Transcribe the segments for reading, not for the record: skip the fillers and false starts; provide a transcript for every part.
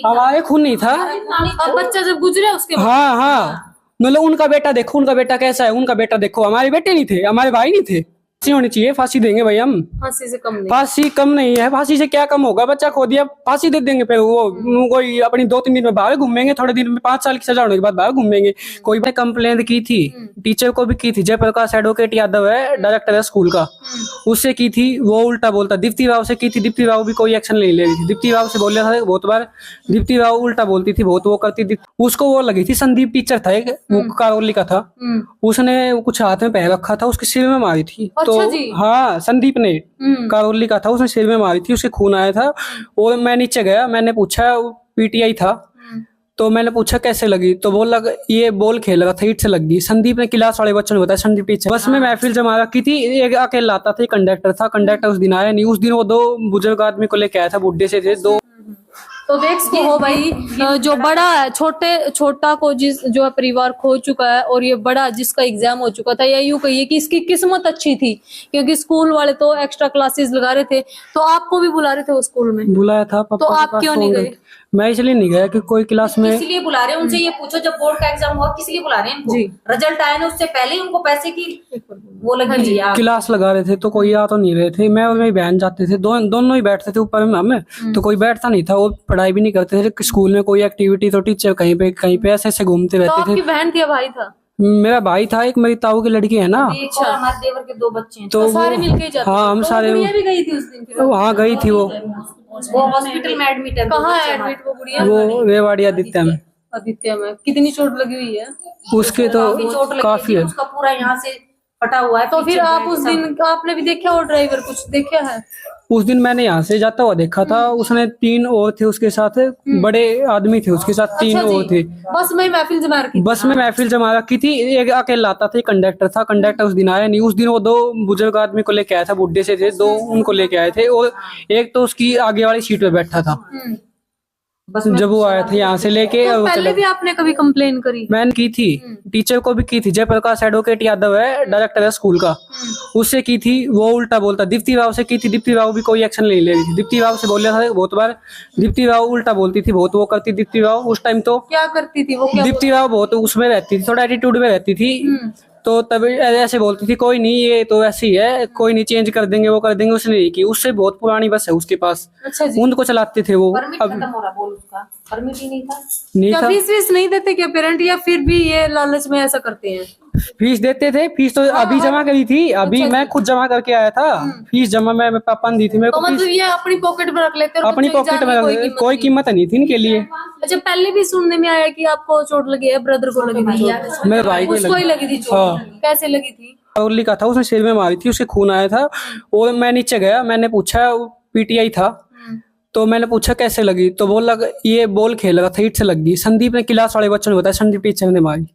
हमारे खून नहीं था। अब बच्चा जब गुजरे उसके बाद हाँ हाँ, मतलब उनका बेटा देखो, उनका बेटा कैसा है, उनका बेटा देखो। हमारे बेटे नहीं थे, हमारे भाई नहीं थे। फांसी होनी चाहिए, फांसी देंगे भाई हम। फांसी से कम नहीं। फांसी कम नहीं है, फांसी से क्या कम होगा? बच्चा खो दिया, फांसी दे देंगे। फिर वो कोई अपनी 2-3 दिन में बाहर घूमेंगे, थोड़े दिन में 5 साल की सजा होने के बाद बाहर घूमेंगे। कोई भी कंप्लेंट की थी, टीचर को भी की थी। जयप्रकाश एडवोकेट यादव है, डायरेक्टर है स्कूल का, उससे की थी। वो उल्टा बोलता। दीप्ति राव से की थी, दीप्ति राव भी कोई एक्शन नहीं ले रही थी। दीप्ति राव से बोला था बहुत बार, दीप्ति राव उल्टा बोलती थी बहुत, वो करती थी। उसको वो लगी थी, संदीप टीचर था एक, वो करौली का था, उसने कुछ हाथ में पहन रखा था, उसके सिर में मारी थी। अच्छा जी। हाँ, संदीप ने, करौली का था, उसने सिर में मारी थी, उसके खून आया था। और मैं नीचे गया, मैंने पूछा, पीटीआई था, तो मैंने पूछा कैसे लगी, तो बोला ये बॉल खेल रहा था, ईट से लग गई। संदीप ने क्लास वाले बच्चों ने बताया, संदीप टीचर। बस में महफिल जमा रखी थी, एक अकेला आता था, कंडक्टर था। कंडक्टर उस दिन आया नहीं। उस दिन वो 2 बुजुर्ग आदमी को लेके आया था, बुढ़े से थे 2। तो देख सको हो भाई, जो बड़ा है, छोटा को जो है परिवार खो चुका है, और ये बड़ा जिसका एग्जाम हो चुका था, या यूं कहिए कि इसकी किस्मत अच्छी थी, क्योंकि स्कूल वाले तो एक्स्ट्रा क्लासेस लगा रहे थे। तो आपको भी बुला रहे थे वो स्कूल में? बुलाया था पापा। तो आप क्यों नहीं गए? मैं इसलिए नहीं गया कि कोई क्लास में, इसलिए बुला रहे हैं उनसे, ये पूछो जब बोर्ड का एग्जाम हुआ किस लिए बुला रहे हैं इनको? रिजल्ट आया ना, उससे पहले ही उनको पैसे की वो लगी हुई है। क्लास लगा रहे थे तो कोई आ तो नहीं रहे थे। मैं और मेरी बहन जाते थे, दोनों ही बैठते थे ऊपर में हमें, तो कोई बैठता नहीं था। वो पढ़ाई भी नहीं करते थे। स्कूल में कोई एक्टिविटी तो टीचर कहीं पे ऐसे ऐसे घूमते तो रहते आपकी थे। बहन थी या भाई था? मेरा भाई था एक, मेरी ताऊ की लड़की है ना, अच्छा, हमारे देवर के 2 बच्चे हैं। तो सारे मिलके ही जाते? हाँ, हम सारे। गुड़िया भी गई थी उस दिन फिर? वहाँ गई थी वो हॉस्पिटल में एडमिट है। कहाँ है एडमिट वो गुड़िया? वो रेवाड़ी आदित्य में। आदित्य में। कितनी चोट लगी हुई है उसके? तो चोट लगी काफी थी, है। उसका पूरा यहाँ से फटा हुआ है। तो फिर पीछे आप में उस सब। दिन आपने भी देखा वो ड्राइवर, कुछ देखा है? उस दिन मैंने यहाँ से जाता हुआ देखा था। उसने 3 और थे उसके साथ, बड़े आदमी थे उसके साथ, 3 अच्छा और जी। थे। बस में ही महफिल जमा रखी? बस में महफिल जमा रखी थी। एक अकेला आता था, कंडक्टर था। कंडक्टर उस दिन आया नहीं। उस दिन वो 2 बुजुर्ग आदमी को लेके आया था, बुढ़े से थे 2, उनको लेके आए थे। और एक तो उसकी आगे वाली सीट पे बैठा था जब वो आया था यहाँ से लेके। तो पहले भी आपने कभी कंप्लेन करी? मैंने की थी, टीचर को भी की थी। जयप्रकाश एडवोकेट यादव है, डायरेक्टर है स्कूल का, उससे की थी। वो उल्टा बोलता। दीप्ति राव से की थी, दीप्ति राव भी कोई एक्शन नहीं ले रही थी। दीप्ति राव से बोला था बहुत बार, दीप्ति राव उल्टा बोलती थी बहुत, वो करती दीप्ति राव उस टाइम। तो क्या करती थी वो? क्या दीप्ति राव बहुत उसमें रहती थी, थोड़ा एटीट्यूड में रहती थी। तो तभी ऐसे बोलती थी, कोई नहीं ये तो ऐसी है, कोई नहीं, चेंज कर देंगे, वो कर देंगे। उसने नहीं की। उससे बहुत पुरानी बस है उसके पास। अच्छा जी। उनको चलाते थे वो। परमिट खत्म हो रहा, बोल उसका परमिट ही नहीं था। नहीं क्या था। फीस नहीं देते क्या पेरेंट, या फिर भी ये लालच में ऐसा करते हैं? फीस देते थे। फीस तो अभी जमा करी थी, अभी मैं खुद जमा करके आया था। फीस जमा मैं पापा ने दी थी मेरे तो को। मतलब ये अपनी पॉकेट में रख लेते हैं? और अपनी बच्चों की पॉकेट जान की में कोई कीमत नहीं थी इनके लिए। अच्छा, पहले भी सुनने में आया कि आपको चोट लगी है, ब्रदर को लगी थी चोट? मेरे भाई को उसको ही लगी थी चोट? कैसे लगी थी? करौली का था, उसने सिर में मारी थी, उसके खून आया था। और मैं नीचे गया, मैंने पूछा, पीटीआई था, तो मैंने पूछा कैसे लगी, तो बोला ये बॉल खेल रहा था, ईट से लग गई। संदीप ने क्लास वाले बच्चों ने बताया, संदीप टीचर ने मारी।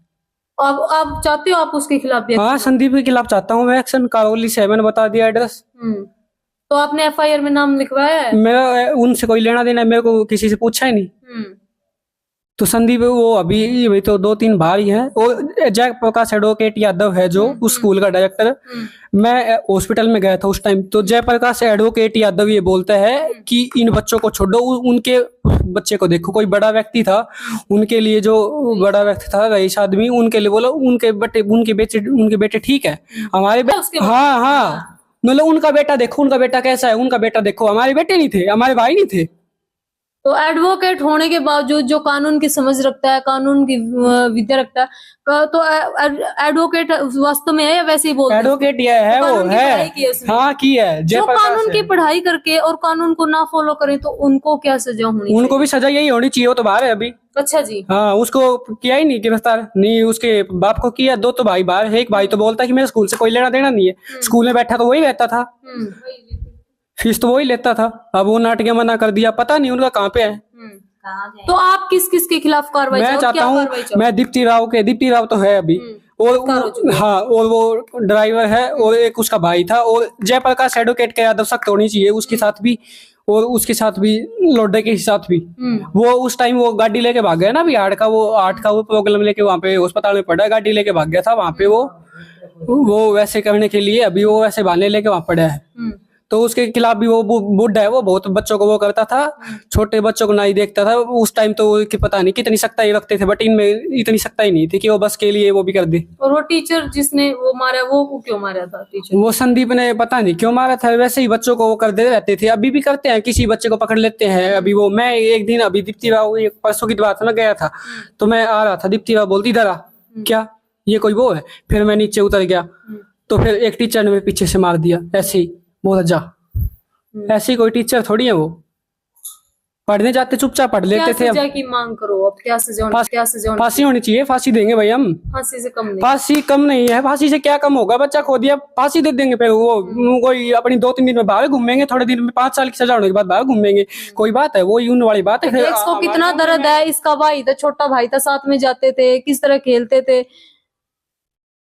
अब आप चाहते हो आप उसके खिलाफ भी? हाँ, संदीप के खिलाफ चाहता हूँ मैं एक्शन। करौली से मैंने बता दिया एड्रेस। तो आपने एफआईआर में नाम लिखवाया है? मेरा उनसे कोई लेना देना, मेरे को किसी से पूछा ही नहीं। तो संदीप वो अभी तो 2-3 भाई हैं। और जयप्रकाश एडवोकेट यादव है जो उस स्कूल का डायरेक्टर। मैं हॉस्पिटल में गया था उस टाइम, तो जयप्रकाश एडवोकेट यादव ये बोलता है कि इन बच्चों को छोड़ो, उनके बच्चे को देखो। कोई बड़ा व्यक्ति था, उनके लिए जो बड़ा व्यक्ति था, रईस आदमी, उनके लिए बोलो उनके बेटे ठीक है, हमारे हाँ हाँ, मतलब उनका बेटा देखो, उनका बेटा कैसा है, उनका बेटा देखो। हमारे बेटे नहीं थे, हमारे भाई नहीं थे। तो एडवोकेट होने के बावजूद जो कानून की समझ रखता है, कानून की विद्या रखता है, तो एडवोकेट वास्तव में है या वैसे ही बोलते हैं? एडवोकेट ये है, वो है, हाँ की है। जो कानून की पढ़ाई करके और कानून को ना फॉलो करें तो उनको क्या सजा होनी? उनको भी सजा यही होनी चाहिए। वो तो बाहर है अभी। अच्छा जी। हाँ, उसको किया ही नहीं गिरफ्तार, नहीं उसके बाप को किया। 2 तो भाई बाहर है, एक भाई तो बोलता है कि मेरे स्कूल से कोई लेना देना नहीं है। स्कूल में बैठा तो वही रहता था, फीस तो वही लेता था। अब वो नाटक मना कर दिया, पता नहीं उनका कहाँ पे है। तो आप किस किस के खिलाफ कार्रवाई? मैं चाहता हूँ, मैं दीप्ति राव तो है अभी, और हाँ, और वो ड्राइवर है, और एक उसका भाई था। और जयप्रकाश एडवोकेट के यादव सख्त होनी चाहिए उसके साथ भी, और उसके साथ भी, लोडे के साथ भी। वो उस टाइम वो गाड़ी लेके भाग गया ना, अभी हार्ट का वो प्रॉब्लम लेके वहाँ पे अस्पताल में पड़ा, गाड़ी लेके भाग गया था वहाँ पे। वो वैसे करने के लिए अभी वो वैसे बहाने लेके वहाँ पड़ा है। तो उसके खिलाफ भी वो बुड्ढा है, वो बहुत बच्चों को वो करता था, छोटे बच्चों को नहीं देखता था उस टाइम। तो कि पता नहीं कितनी सख्ताई रखते थे, बट इनमें इतनी सख्ताई नहीं थी कि वो बस के लिए वो भी कर दे। और वो टीचर जिसने वो मारा, वो क्यों मारा था टीचर? वो संदीप ने पता नहीं क्यों मारा था, वैसे ही बच्चों को वो कर दे रहते थे, अभी भी करते हैं, किसी बच्चे को पकड़ लेते हैं। अभी वो मैं एक दिन अभी दीप्ति राव, एक परसों की बात में गया था, तो मैं आ रहा था, दीप्ति राव बोलती इधर आ, क्या ये कोई वो है? फिर मैं नीचे उतर गया, तो फिर एक टीचर ने मेरे पीछे से मार दिया ऐसे ही, बहुत जा। ऐसे ही कोई टीचर थोड़ी है वो, पढ़ने जाते चुपचाप पढ़ लेते थे। क्या सजा की मांग करो अब? क्या सजा फांसी होनी चाहिए, फांसी देंगे भाई हम। फांसी से कम नहीं? फांसी कम नहीं है, फांसी से क्या कम होगा? बच्चा खो दिया, फांसी दे देंगे। फिर वो कोई अपनी 2-3 दिन में बाहर घूमेंगे, थोड़े दिन में 5 साल की सजा होने के बाद बाहर घूमेंगे, कोई बात है? वो यूं वाली बात है। फिर इसको कितना दर्द है, इसका भाई था, छोटा भाई था, साथ में जाते थे, किस तरह खेलते थे।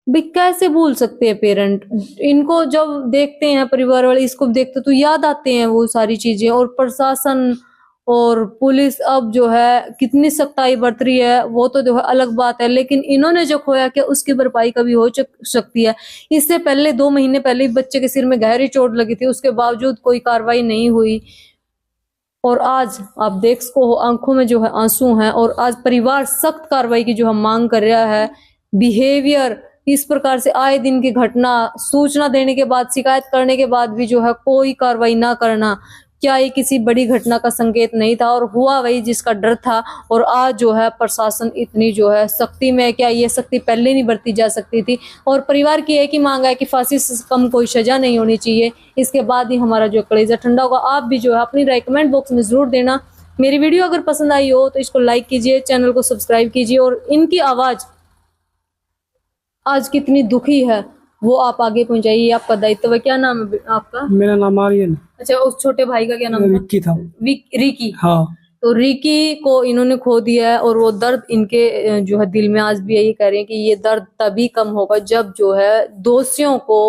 भी कैसे भूल सकते हैं पेरेंट? इनको जब देखते हैं परिवार वाले, इसको देखते तो याद आते हैं वो सारी चीजें। और प्रशासन और पुलिस अब जो है कितनी सख्ताई बरत रही है वो तो जो है अलग बात है, लेकिन इन्होंने जो खोया क्या उसकी भरपाई कभी हो सकती है? इससे पहले 2 महीने पहले बच्चे के सिर में गहरी चोट लगी थी, उसके बावजूद कोई कार्रवाई नहीं हुई। और आज आप देख सको आंखों में जो है आंसू हैं, और आज परिवार सख्त कार्रवाई की जो है मांग कर रहा है। बिहेवियर इस प्रकार से आए दिन की घटना, सूचना देने के बाद, शिकायत करने के बाद भी जो है कोई कार्रवाई ना करना, क्या ये किसी बड़ी घटना का संकेत नहीं था? और हुआ वही जिसका डर था। और आज जो है प्रशासन इतनी जो है सख्ती में, क्या ये सख्ती पहले नहीं बरती जा सकती थी? और परिवार की एक ही मांग है कि फांसी से कम कोई सजा नहीं होनी चाहिए। इसके बाद ही हमारा जो कलेजा ठंडा होगा। आप भी जो है अपनी राय कमेंट बॉक्स में जरूर देना। मेरी वीडियो अगर पसंद आई हो तो इसको लाइक कीजिए, चैनल को सब्सक्राइब कीजिए, और इनकी आवाज आज कितनी दुखी है वो आप आगे पहुंचाइए, आपका दायित्व है। क्या नाम है आपका? मेरा नाम आर्यन। अच्छा, उस छोटे भाई का क्या नाम था? रिक्की था। रिकी। हाँ। तो रिकी को इन्होंने खो दिया है, और वो दर्द इनके जो है दिल में आज भी यही कह रहे हैं कि ये दर्द तभी कम होगा जब जो है दोषियों को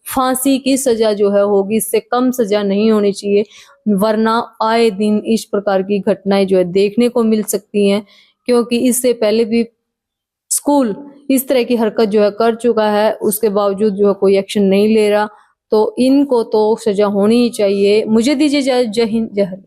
फांसी की सजा जो है होगी, इससे कम सजा नहीं होनी चाहिए, वरना आए दिन इस प्रकार की घटनाएं जो है देखने को मिल सकती हैं। क्योंकि इससे पहले भी स्कूल इस तरह की हरकत जो है कर चुका है, उसके बावजूद जो है कोई एक्शन नहीं ले रहा। तो इनको तो सजा होनी ही चाहिए। मुझे दीजिए जय हिंद, जय हरियाणा।